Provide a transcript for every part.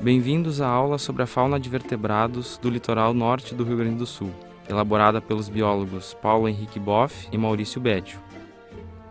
Bem-vindos à aula sobre a fauna de vertebrados do litoral norte do Rio Grande do Sul, elaborada pelos biólogos Paulo Henrique Boff e Maurício Bédio.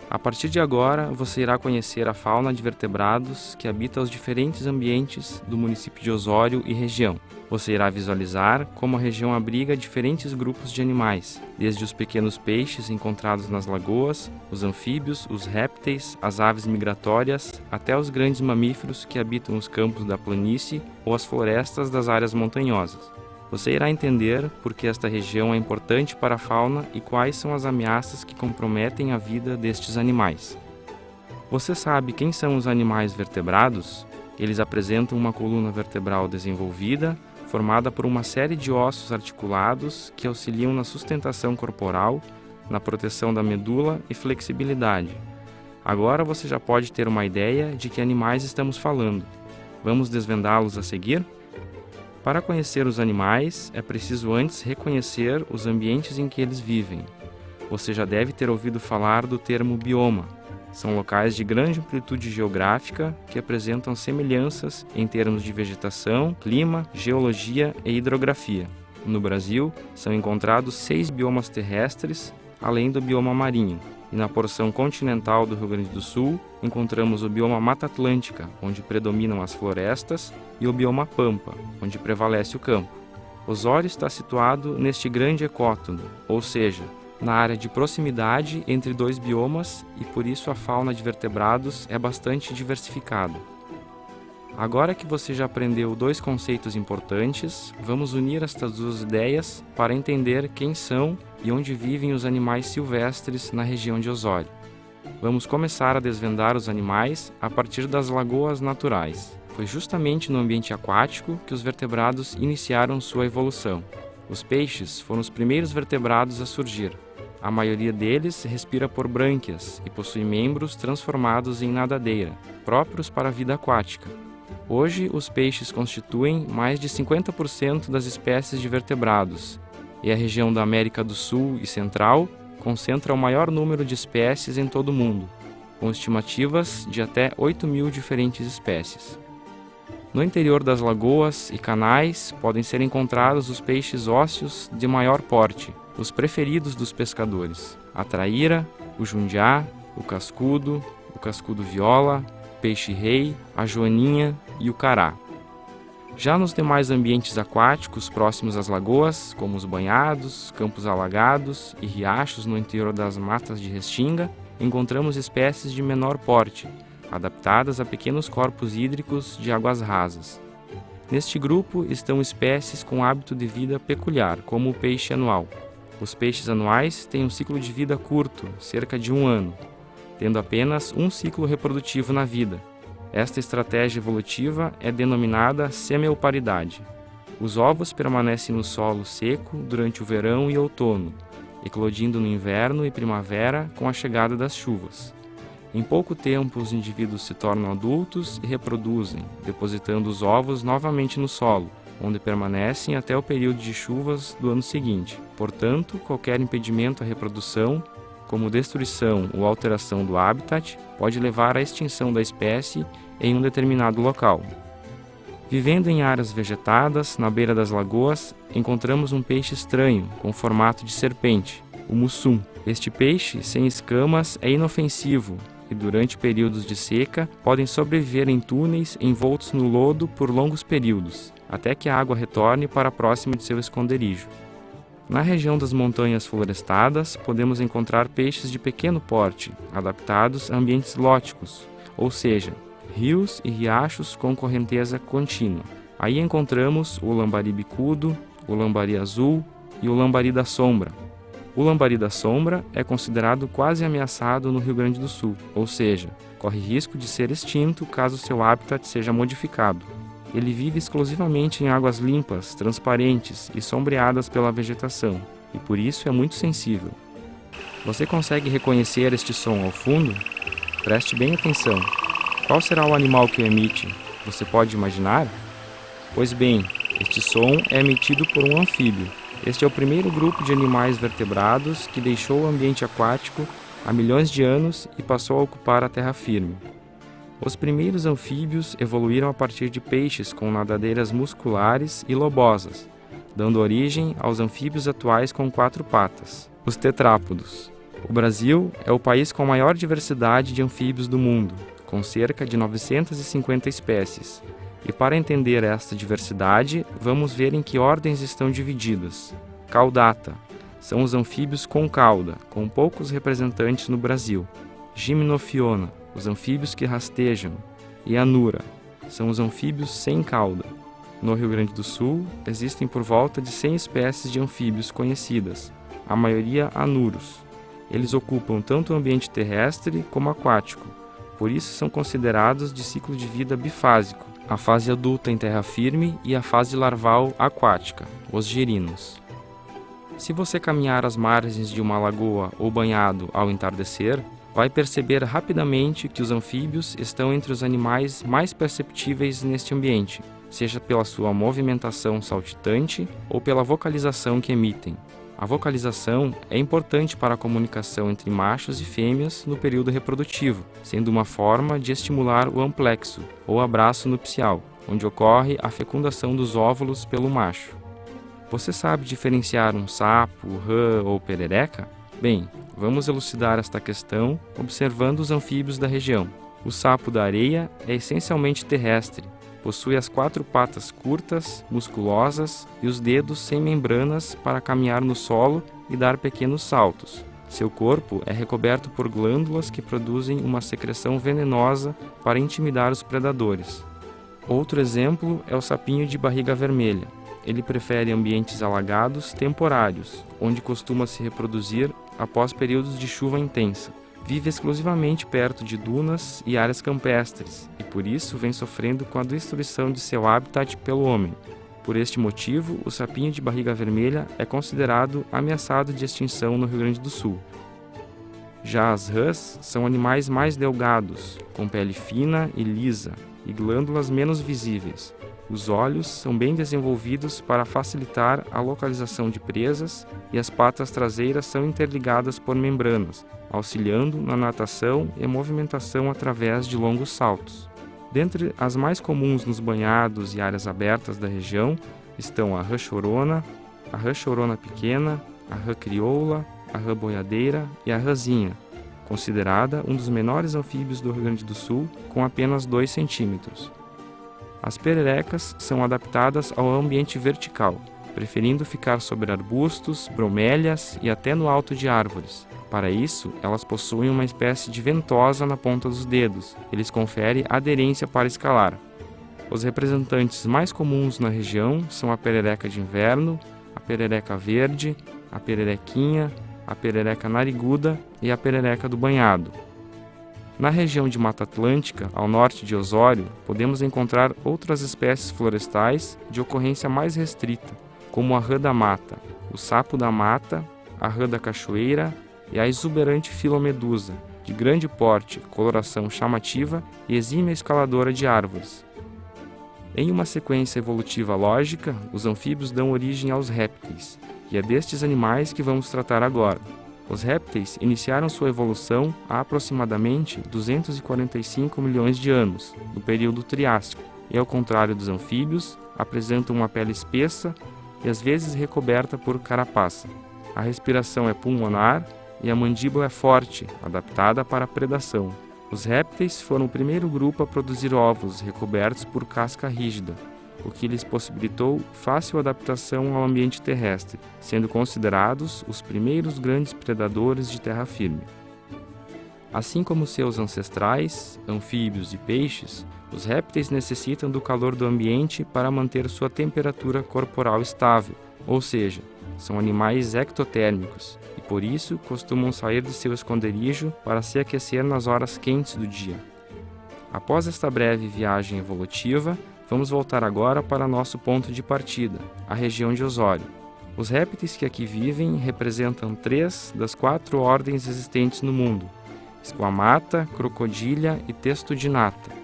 A partir de agora, você irá conhecer a fauna de vertebrados que habita os diferentes ambientes do município de Osório e região. Você irá visualizar como a região abriga diferentes grupos de animais, desde os pequenos peixes encontrados nas lagoas, os anfíbios, os répteis, as aves migratórias, até os grandes mamíferos que habitam os campos da planície ou as florestas das áreas montanhosas. Você irá entender por que esta região é importante para a fauna e quais são as ameaças que comprometem a vida destes animais. Você sabe quem são os animais vertebrados? Eles apresentam uma coluna vertebral desenvolvida, formada por uma série de ossos articulados que auxiliam na sustentação corporal, na proteção da medula e flexibilidade. Agora você já pode ter uma ideia de que animais estamos falando. Vamos desvendá-los a seguir? Para conhecer os animais, é preciso antes reconhecer os ambientes em que eles vivem. Você já deve ter ouvido falar do termo bioma. São locais de grande amplitude geográfica que apresentam semelhanças em termos de vegetação, clima, geologia e hidrografia. No Brasil, são encontrados 6 biomas terrestres, além do bioma marinho. E na porção continental do Rio Grande do Sul, encontramos o bioma Mata Atlântica, onde predominam as florestas, e o bioma Pampa, onde prevalece o campo. Osório está situado neste grande ecótono, ou seja, na área de proximidade entre dois biomas, e por isso a fauna de vertebrados é bastante diversificada. Agora que você já aprendeu 2 conceitos importantes, vamos unir estas 2 ideias para entender quem são e onde vivem os animais silvestres na região de Osório. Vamos começar a desvendar os animais a partir das lagoas naturais. Foi justamente no ambiente aquático que os vertebrados iniciaram sua evolução. Os peixes foram os primeiros vertebrados a surgir. A maioria deles respira por brânquias e possui membros transformados em nadadeira, próprios para a vida aquática. Hoje, os peixes constituem mais de 50% das espécies de vertebrados, e a região da América do Sul e Central concentra o maior número de espécies em todo o mundo, com estimativas de até 8.000 diferentes espécies. No interior das lagoas e canais podem ser encontrados os peixes ósseos de maior porte, os preferidos dos pescadores: a traíra, o jundiá, o cascudo viola, peixe-rei, a joaninha e o cará. Já nos demais ambientes aquáticos próximos às lagoas, como os banhados, campos alagados e riachos no interior das matas de restinga, encontramos espécies de menor porte, adaptadas a pequenos corpos hídricos de águas rasas. Neste grupo estão espécies com hábito de vida peculiar, como o peixe anual. Os peixes anuais têm um ciclo de vida curto, cerca de 1 ano, tendo apenas um ciclo reprodutivo na vida. Esta estratégia evolutiva é denominada semeoparidade. Os ovos permanecem no solo seco durante o verão e outono, eclodindo no inverno e primavera com a chegada das chuvas. Em pouco tempo, os indivíduos se tornam adultos e reproduzem, depositando os ovos novamente no solo, onde permanecem até o período de chuvas do ano seguinte. Portanto, qualquer impedimento à reprodução, como destruição ou alteração do habitat, pode levar à extinção da espécie em um determinado local. Vivendo em áreas vegetadas, na beira das lagoas, encontramos um peixe estranho, com formato de serpente, o mussum. Este peixe, sem escamas, é inofensivo e, durante períodos de seca, podem sobreviver em túneis envoltos no lodo por longos períodos, até que a água retorne para próximo de seu esconderijo. Na região das montanhas florestadas, podemos encontrar peixes de pequeno porte, adaptados a ambientes lóticos, ou seja, rios e riachos com correnteza contínua. Aí encontramos o lambari bicudo, o lambari azul e o lambari da sombra. O lambari da sombra é considerado quase ameaçado no Rio Grande do Sul, ou seja, corre risco de ser extinto caso seu habitat seja modificado. Ele vive exclusivamente em águas limpas, transparentes e sombreadas pela vegetação, e por isso é muito sensível. Você consegue reconhecer este som ao fundo? Preste bem atenção. Qual será o animal que o emite? Você pode imaginar? Pois bem, este som é emitido por um anfíbio. Este é o primeiro grupo de animais vertebrados que deixou o ambiente aquático há milhões de anos e passou a ocupar a terra firme. Os primeiros anfíbios evoluíram a partir de peixes com nadadeiras musculares e lobosas, dando origem aos anfíbios atuais com 4 patas, os tetrápodos. O Brasil é o país com a maior diversidade de anfíbios do mundo, com cerca de 950 espécies. E para entender esta diversidade, vamos ver em que ordens estão divididas. Caudata são os anfíbios com cauda, com poucos representantes no Brasil. Gimnophiona, os anfíbios que rastejam. E Anura são os anfíbios sem cauda. No Rio Grande do Sul, existem por volta de 100 espécies de anfíbios conhecidas, a maioria anuros. Eles ocupam tanto o ambiente terrestre como aquático, por isso são considerados de ciclo de vida bifásico, a fase adulta em terra firme e a fase larval aquática, os girinos. Se você caminhar às margens de uma lagoa ou banhado ao entardecer, vai perceber rapidamente que os anfíbios estão entre os animais mais perceptíveis neste ambiente, seja pela sua movimentação saltitante ou pela vocalização que emitem. A vocalização é importante para a comunicação entre machos e fêmeas no período reprodutivo, sendo uma forma de estimular o amplexo, ou abraço nupcial, onde ocorre a fecundação dos óvulos pelo macho. Você sabe diferenciar um sapo, rã ou perereca? Bem, vamos elucidar esta questão observando os anfíbios da região. O sapo da areia é essencialmente terrestre. Possui as 4 patas curtas, musculosas e os dedos sem membranas para caminhar no solo e dar pequenos saltos. Seu corpo é recoberto por glândulas que produzem uma secreção venenosa para intimidar os predadores. Outro exemplo é o sapinho de barriga vermelha. Ele prefere ambientes alagados temporários, onde costuma se reproduzir após períodos de chuva intensa. Vive exclusivamente perto de dunas e áreas campestres e por isso vem sofrendo com a destruição de seu habitat pelo homem. Por este motivo, o sapinho de barriga vermelha é considerado ameaçado de extinção no Rio Grande do Sul. Já as rãs são animais mais delgados, com pele fina e lisa e glândulas menos visíveis. Os olhos são bem desenvolvidos para facilitar a localização de presas e as patas traseiras são interligadas por membranas, auxiliando na natação e movimentação através de longos saltos. Dentre as mais comuns nos banhados e áreas abertas da região estão a rã-chorona pequena, a rã crioula, a rã boiadeira e a rãzinha, considerada um dos menores anfíbios do Rio Grande do Sul, com apenas 2 centímetros. As pererecas são adaptadas ao ambiente vertical, preferindo ficar sobre arbustos, bromélias e até no alto de árvores. Para isso, elas possuem uma espécie de ventosa na ponta dos dedos, que lhes confere aderência para escalar. Os representantes mais comuns na região são a perereca de inverno, a perereca verde, a pererequinha, a perereca nariguda e a perereca do banhado. Na região de Mata Atlântica, ao norte de Osório, podemos encontrar outras espécies florestais de ocorrência mais restrita, como a rã da mata, o sapo da mata, a rã da cachoeira e a exuberante filomedusa, de grande porte, coloração chamativa e exímia escaladora de árvores. Em uma sequência evolutiva lógica, os anfíbios dão origem aos répteis, e é destes animais que vamos tratar agora. Os répteis iniciaram sua evolução há aproximadamente 245 milhões de anos, no período Triássico, e ao contrário dos anfíbios, apresentam uma pele espessa e às vezes recoberta por carapaça. A respiração é pulmonar e a mandíbula é forte, adaptada para a predação. Os répteis foram o primeiro grupo a produzir ovos recobertos por casca rígida, o que lhes possibilitou fácil adaptação ao ambiente terrestre, sendo considerados os primeiros grandes predadores de terra firme. Assim como seus ancestrais, anfíbios e peixes, os répteis necessitam do calor do ambiente para manter sua temperatura corporal estável, ou seja, são animais ectotérmicos e por isso costumam sair de seu esconderijo para se aquecer nas horas quentes do dia. Após esta breve viagem evolutiva, vamos voltar agora para nosso ponto de partida, a região de Osório. Os répteis que aqui vivem representam 3 das 4 ordens existentes no mundo: esquamata, crocodília e testudinata.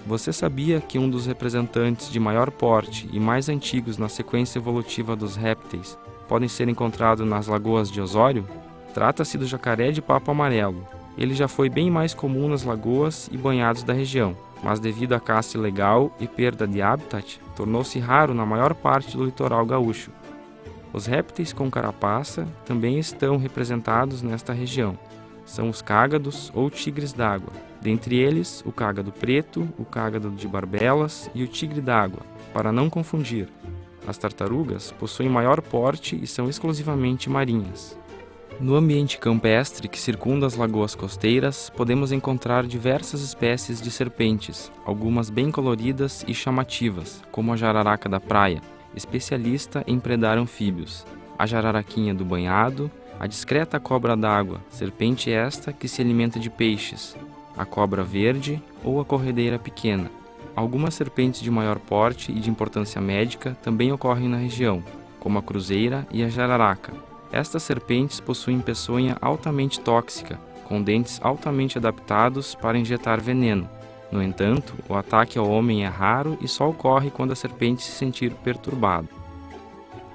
Você sabia que um dos representantes de maior porte e mais antigos na sequência evolutiva dos répteis podem ser encontrados nas lagoas de Osório? Trata-se do jacaré de papo amarelo. Ele já foi bem mais comum nas lagoas e banhados da região, mas devido à caça ilegal e perda de habitat, tornou-se raro na maior parte do litoral gaúcho. Os répteis com carapaça também estão representados nesta região. São os cágados ou tigres d'água. Dentre eles, o cágado preto, o cágado de barbelas e o tigre d'água, para não confundir. As tartarugas possuem maior porte e são exclusivamente marinhas. No ambiente campestre que circunda as lagoas costeiras, podemos encontrar diversas espécies de serpentes, algumas bem coloridas e chamativas, como a jararaca da praia, especialista em predar anfíbios, a jararaquinha do banhado, a discreta cobra d'água, serpente esta que se alimenta de peixes, a cobra verde ou a corredeira pequena. Algumas serpentes de maior porte e de importância médica também ocorrem na região, como a cruzeira e a jararaca. Estas serpentes possuem peçonha altamente tóxica, com dentes altamente adaptados para injetar veneno. No entanto, o ataque ao homem é raro e só ocorre quando a serpente se sentir perturbada.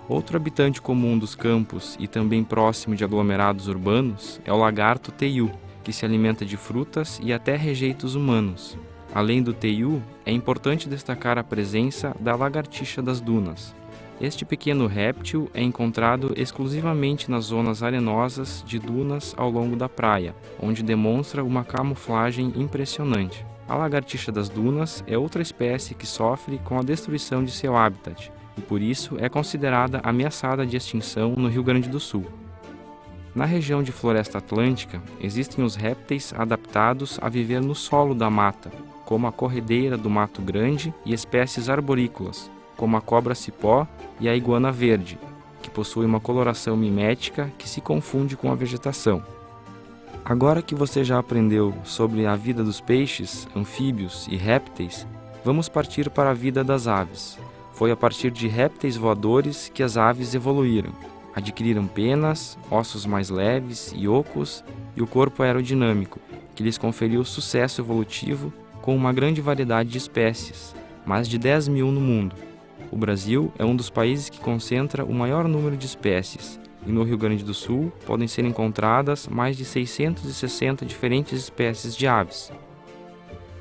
Outro habitante comum dos campos e também próximo de aglomerados urbanos é o lagarto teiu, que se alimenta de frutas e até rejeitos humanos. Além do teiu, é importante destacar a presença da lagartixa das dunas. Este pequeno réptil é encontrado exclusivamente nas zonas arenosas de dunas ao longo da praia, onde demonstra uma camuflagem impressionante. A lagartixa das dunas é outra espécie que sofre com a destruição de seu habitat e por isso é considerada ameaçada de extinção no Rio Grande do Sul. Na região de Floresta Atlântica, existem os répteis adaptados a viver no solo da mata, como a corredeira do mato grande e espécies arborícolas, como a cobra-cipó e a iguana verde, que possui uma coloração mimética que se confunde com a vegetação. Agora que você já aprendeu sobre a vida dos peixes, anfíbios e répteis, vamos partir para a vida das aves. Foi a partir de répteis voadores que as aves evoluíram. Adquiriram penas, ossos mais leves e ocos e o corpo aerodinâmico, que lhes conferiu sucesso evolutivo com uma grande variedade de espécies, mais de 10 mil no mundo. O Brasil é um dos países que concentra o maior número de espécies, e no Rio Grande do Sul podem ser encontradas mais de 660 diferentes espécies de aves.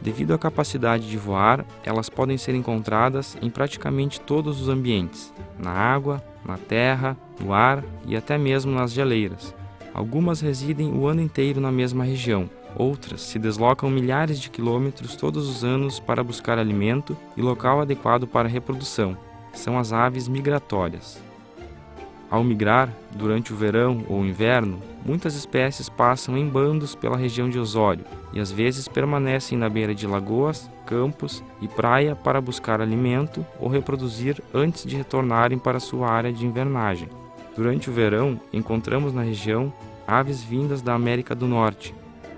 Devido à capacidade de voar, elas podem ser encontradas em praticamente todos os ambientes, na água, na terra, no ar e até mesmo nas geleiras. Algumas residem o ano inteiro na mesma região, outras se deslocam milhares de quilômetros todos os anos para buscar alimento e local adequado para a reprodução. São as aves migratórias. Ao migrar, durante o verão ou inverno, muitas espécies passam em bandos pela região de Osório e às vezes permanecem na beira de lagoas, campos e praia para buscar alimento ou reproduzir antes de retornarem para sua área de invernagem. Durante o verão, encontramos na região aves vindas da América do Norte,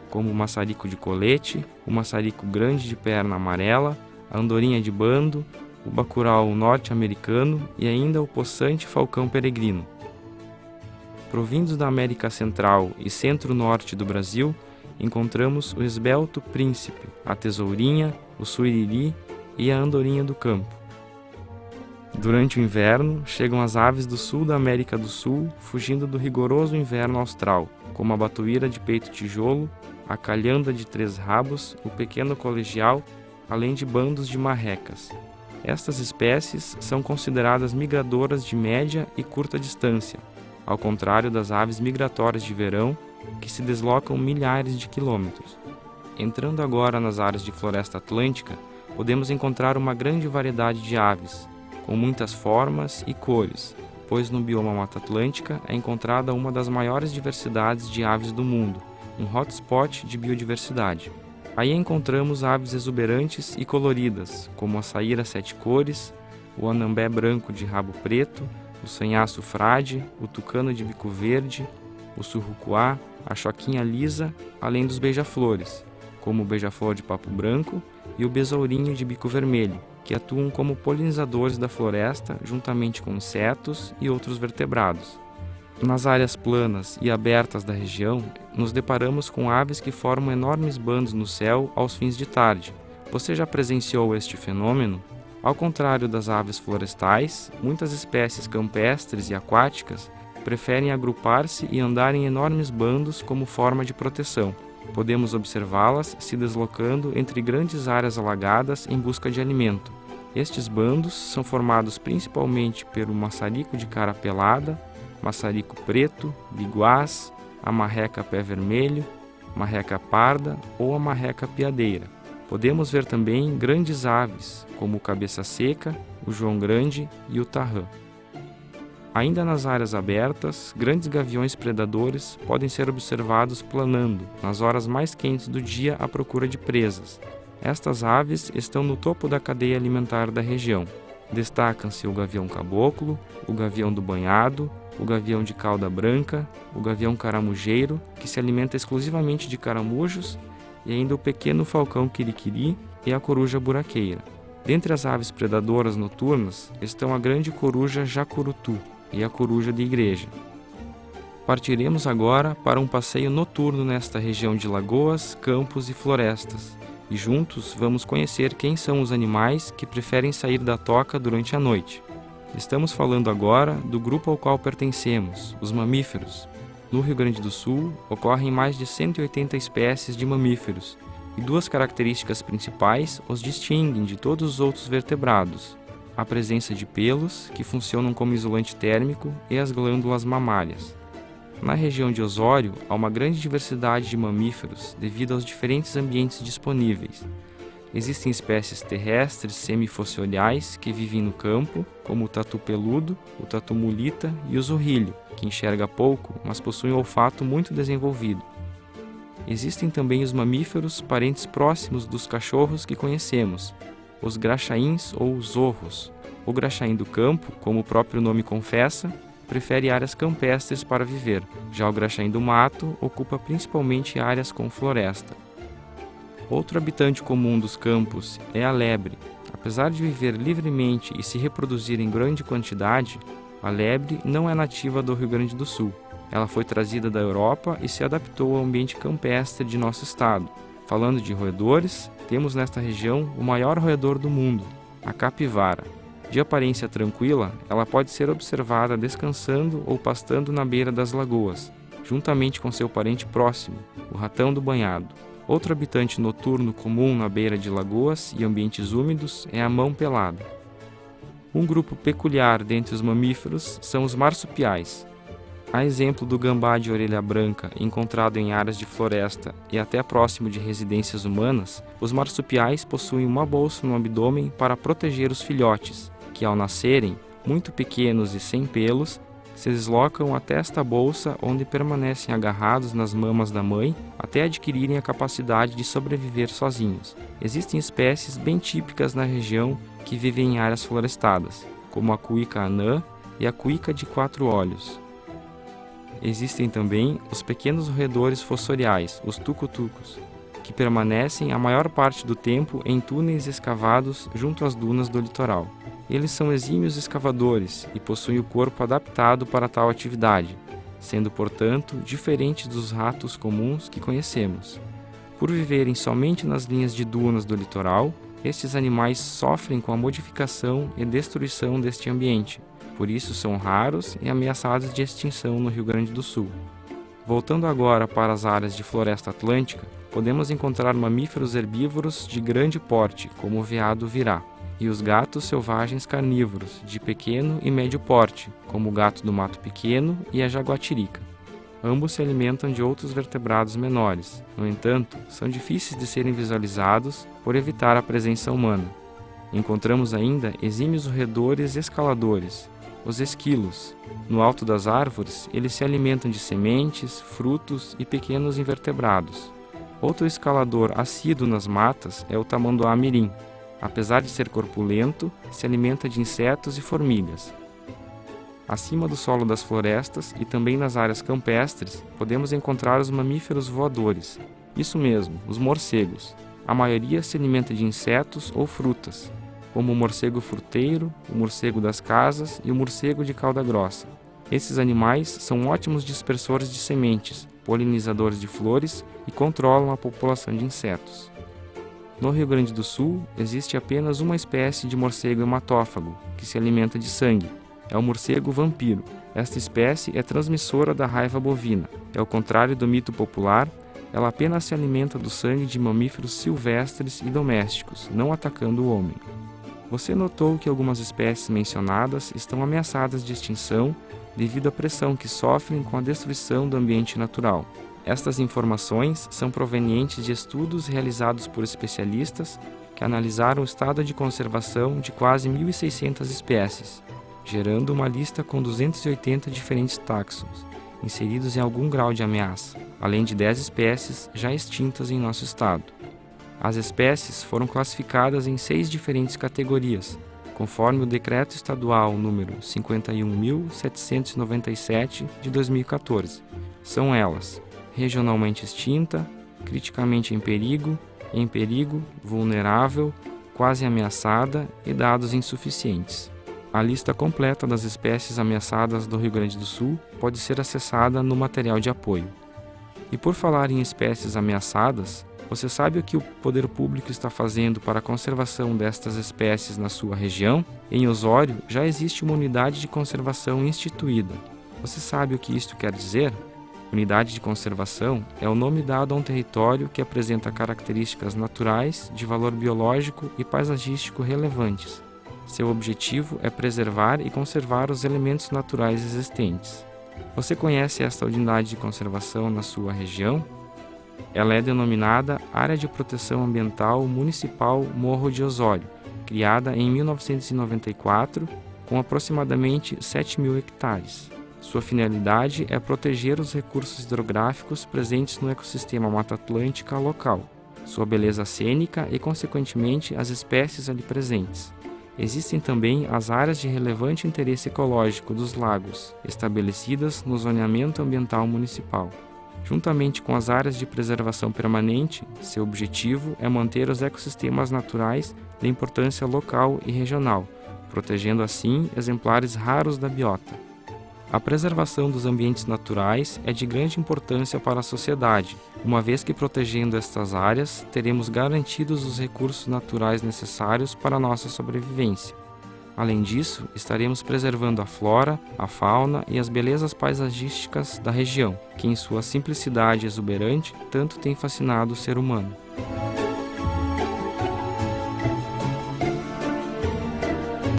como o maçarico de colete, o maçarico grande de perna amarela, a andorinha de bando, o bacurau norte-americano e ainda o possante falcão peregrino. Provindos da América Central e Centro-Norte do Brasil, encontramos o esbelto príncipe, a tesourinha, o suiriri e a andorinha do campo. Durante o inverno, chegam as aves do sul da América do Sul, fugindo do rigoroso inverno austral, como a batuíra de peito tijolo, a calhanda de três rabos, o pequeno colegial, além de bandos de marrecas. Estas espécies são consideradas migradoras de média e curta distância, ao contrário das aves migratórias de verão, que se deslocam milhares de quilômetros. Entrando agora nas áreas de floresta atlântica, podemos encontrar uma grande variedade de aves, com muitas formas e cores, pois no bioma Mata Atlântica é encontrada uma das maiores diversidades de aves do mundo, um hotspot de biodiversidade. Aí encontramos aves exuberantes e coloridas, como a saíra sete cores, o anambé branco de rabo preto, o sanhaço frade, o tucano de bico verde, o surrucuá, a choquinha lisa, além dos beija-flores, como o beija-flor de papo branco e o besourinho de bico vermelho, que atuam como polinizadores da floresta juntamente com insetos e outros vertebrados. Nas áreas planas e abertas da região, nos deparamos com aves que formam enormes bandos no céu aos fins de tarde. Você já presenciou este fenômeno? Ao contrário das aves florestais, muitas espécies campestres e aquáticas preferem agrupar-se e andar em enormes bandos como forma de proteção. Podemos observá-las se deslocando entre grandes áreas alagadas em busca de alimento. Estes bandos são formados principalmente pelo maçarico de cara pelada, maçarico preto, biguás, a marreca pé vermelho, marreca parda ou a marreca piadeira. Podemos ver também grandes aves, como o cabeça seca, o joão grande e o tarrã. Ainda nas áreas abertas, grandes gaviões predadores podem ser observados planando nas horas mais quentes do dia à procura de presas. Estas aves estão no topo da cadeia alimentar da região. Destacam-se o gavião caboclo, o gavião do banhado, o gavião de cauda branca, o gavião caramujeiro, que se alimenta exclusivamente de caramujos, e ainda o pequeno falcão quiriquiri e a coruja buraqueira. Dentre as aves predadoras noturnas estão a grande coruja jacurutu e a coruja de igreja. Partiremos agora para um passeio noturno nesta região de lagoas, campos e florestas, e juntos vamos conhecer quem são os animais que preferem sair da toca durante a noite. Estamos falando agora do grupo ao qual pertencemos, os mamíferos. No Rio Grande do Sul, ocorrem mais de 180 espécies de mamíferos, e duas características principais os distinguem de todos os outros vertebrados: a presença de pelos, que funcionam como isolante térmico, e as glândulas mamárias. Na região de Osório, há uma grande diversidade de mamíferos devido aos diferentes ambientes disponíveis. Existem espécies terrestres semifossoriais que vivem no campo, como o tatu peludo, o tatu mulita e o zurrilho, que enxerga pouco, mas possui um olfato muito desenvolvido. Existem também os mamíferos parentes próximos dos cachorros que conhecemos, os graxaíns ou zorros. O graxaim do campo, como o próprio nome confessa, prefere áreas campestres para viver. Já o graxaim do mato ocupa principalmente áreas com floresta. Outro habitante comum dos campos é a lebre. Apesar de viver livremente e se reproduzir em grande quantidade, a lebre não é nativa do Rio Grande do Sul. Ela foi trazida da Europa e se adaptou ao ambiente campestre de nosso estado. Falando de roedores, temos nesta região o maior roedor do mundo, a capivara. De aparência tranquila, ela pode ser observada descansando ou pastando na beira das lagoas, juntamente com seu parente próximo, o ratão do banhado. Outro habitante noturno comum na beira de lagoas e ambientes úmidos é a mão pelada. Um grupo peculiar dentre os mamíferos são os marsupiais. A exemplo do gambá de orelha branca encontrado em áreas de floresta e até próximo de residências humanas, os marsupiais possuem uma bolsa no abdômen para proteger os filhotes, que ao nascerem, muito pequenos e sem pelos, se deslocam até esta bolsa, onde permanecem agarrados nas mamas da mãe até adquirirem a capacidade de sobreviver sozinhos. Existem espécies bem típicas na região que vivem em áreas florestadas, como a cuíca anã e a cuíca de 4 olhos. Existem também os pequenos roedores fossoriais, os tucutucos, que permanecem a maior parte do tempo em túneis escavados junto às dunas do litoral. Eles são exímios escavadores e possuem o corpo adaptado para tal atividade, sendo, portanto, diferentes dos ratos comuns que conhecemos. Por viverem somente nas linhas de dunas do litoral, estes animais sofrem com a modificação e destruição deste ambiente, por isso são raros e ameaçados de extinção no Rio Grande do Sul. Voltando agora para as áreas de floresta atlântica, podemos encontrar mamíferos herbívoros de grande porte, como o veado-virá, e os gatos selvagens carnívoros, de pequeno e médio porte, como o gato do mato pequeno e a jaguatirica. Ambos se alimentam de outros vertebrados menores, no entanto, são difíceis de serem visualizados por evitar a presença humana. Encontramos ainda exímios roedores escaladores, os esquilos. No alto das árvores, eles se alimentam de sementes, frutos e pequenos invertebrados. Outro escalador assíduo nas matas é o tamanduá-mirim. Apesar de ser corpulento, se alimenta de insetos e formigas. Acima do solo das florestas e também nas áreas campestres, podemos encontrar os mamíferos voadores. Isso mesmo, os morcegos. A maioria se alimenta de insetos ou frutas, como o morcego fruteiro, o morcego das casas e o morcego de cauda grossa. Esses animais são ótimos dispersores de sementes, polinizadores de flores e controlam a população de insetos. No Rio Grande do Sul, existe apenas uma espécie de morcego hematófago, que se alimenta de sangue. É o morcego vampiro. Esta espécie é transmissora da raiva bovina. Ao contrário do mito popular, Ela apenas se alimenta do sangue de mamíferos silvestres e domésticos, não atacando o homem. Você notou que algumas espécies mencionadas estão ameaçadas de extinção devido à pressão que sofrem com a destruição do ambiente natural. Estas informações são provenientes de estudos realizados por especialistas que analisaram o estado de conservação de quase 1.600 espécies, gerando uma lista com 280 diferentes táxons, inseridos em algum grau de ameaça, além de 10 espécies já extintas em nosso estado. As espécies foram classificadas em 6 diferentes categorias, conforme o Decreto Estadual número 51.797 de 2014. São elas: regionalmente extinta, criticamente em perigo, vulnerável, quase ameaçada e dados insuficientes. A lista completa das espécies ameaçadas do Rio Grande do Sul pode ser acessada no material de apoio. E por falar em espécies ameaçadas, você sabe o que o poder público está fazendo para a conservação destas espécies na sua região? Em Osório, já existe uma unidade de conservação instituída. Você sabe o que isto quer dizer? Unidade de conservação é o nome dado a um território que apresenta características naturais, de valor biológico e paisagístico relevantes. Seu objetivo é preservar e conservar os elementos naturais existentes. Você conhece esta unidade de conservação na sua região? Ela é denominada Área de Proteção Ambiental Municipal Morro de Osório, criada em 1994, com aproximadamente 7.000 hectares. Sua finalidade é proteger os recursos hidrográficos presentes no ecossistema Mata Atlântica local, sua beleza cênica e, consequentemente, as espécies ali presentes. Existem também as áreas de relevante interesse ecológico dos lagos, estabelecidas no zoneamento ambiental municipal. Juntamente com as áreas de preservação permanente, seu objetivo é manter os ecossistemas naturais de importância local e regional, protegendo assim exemplares raros da biota. A preservação dos ambientes naturais é de grande importância para a sociedade, uma vez que protegendo estas áreas, teremos garantidos os recursos naturais necessários para a nossa sobrevivência. Além disso, estaremos preservando a flora, a fauna e as belezas paisagísticas da região, que em sua simplicidade exuberante tanto tem fascinado o ser humano.